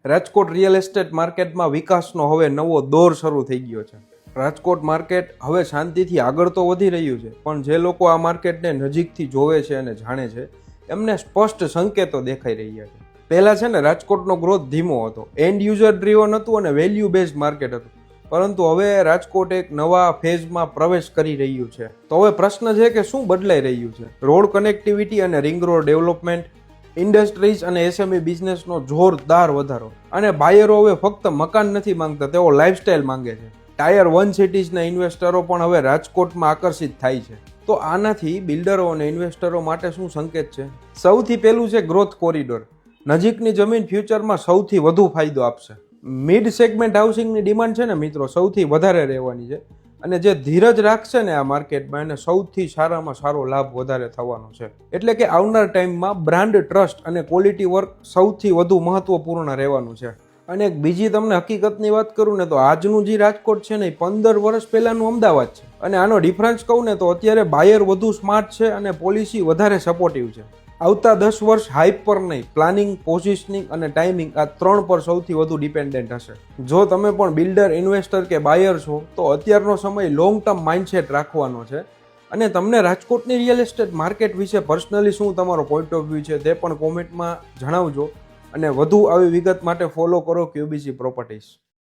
Rajkot real estate માર્કેટમાં વિકાસનો હવે નવો દોર શરૂ થઈ ગયો છે. રાજકોટ માર્કેટ હવે શાંતિથી આગળ તો વધી રહ્યું છે, પણ જે લોકો આ માર્કેટને નજીકથી જોવે છે અને જાણે છે એમને સ્પષ્ટ સંકેતો દેખાઈ રહ્યા છે. પહેલા છે ને રાજકોટનો ગ્રોથ ધીમો હતો, એન્ડ યુઝર ડ્રીવન હતું અને વેલ્યુ બેઝડ માર્કેટ હતું. પરંતુ હવે રાજકોટ એક નવા ફેઝમાં પ્રવેશ કરી રહ્યું છે. તો હવે પ્રશ્ન છે કે શું બદલાઈ રહ્યું છે? રોડ કનેક્ટિવિટી અને રિંગ રોડ ડેવલપમેન્ટ, ઇન્ડસ્ટ્રીઝ અને એસએમઈ બિઝનેસનો જોરદાર વધારો, અને બાયરો હવે ફક્ત મકાન નથી માંગતા, તેઓ લાઇફસ્ટાઇલ માંગે છે. ટાયર 1 સિટીઝના ઇન્વેસ્ટરો પણ હવે રાજકોટમાં આકર્ષિત થાય છે. તો આનાથી બિલ્ડરો અને ઇન્વેસ્ટરો માટે શું સંકેત છે? સૌથી પહેલું છે ગ્રોથ કોરિડોર. નજીકની જમીન ફ્યુચરમાં સૌથી વધુ ફાયદો આપશે. મિડ સેગમેન્ટ હાઉસિંગની ડિમાન્ડ છે ને મિત્રો સૌથી વધારે રહેવાની છે, અને જે ધીરજ રાખશે ને આ માર્કેટમાં એને સૌથી સારામાં સારો લાભ વધારે થવાનો છે. એટલે કે આવનાર ટાઈમમાં બ્રાન્ડ ટ્રસ્ટ અને ક્વોલિટી વર્ક સૌથી વધુ મહત્વપૂર્ણ રહેવાનું છે. અને એક બીજી તમને હકીકતની વાત કરું ને તો આજનું જે રાજકોટ છે ને એ 15 વર્ષ પહેલાનું અમદાવાદ છે. અને આનો ડિફરન્સ કહું ને તો અત્યારે બાયર વધુ સ્માર્ટ છે અને પોલિસી વધારે સપોર્ટિવ છે. આવતા 10 વર્ષ હાઇપ પર નહીં, પ્લાનિંગ, પોઝિશનિંગ અને ટાઈમિંગ આ 3 પર સૌથી વધુ ડિપેન્ડન્ટ હશે. જો તમે પણ બિલ્ડર, ઇન્વેસ્ટર કે બાયર છો તો અત્યારનો સમય લોંગ ટર્મ માઇન્ડસેટ રાખવાનો છે. અને તમને રાજકોટની રિયલ એસ્ટેટ માર્કેટ વિશે પર્સનલી શું તમારો પોઈન્ટ ઓફ વ્યૂ છે તે પણ કોમેન્ટમાં જણાવજો. અને વધુ આવી વિગત માટે ફોલો કરો QBC પ્રોપર્ટીઝ.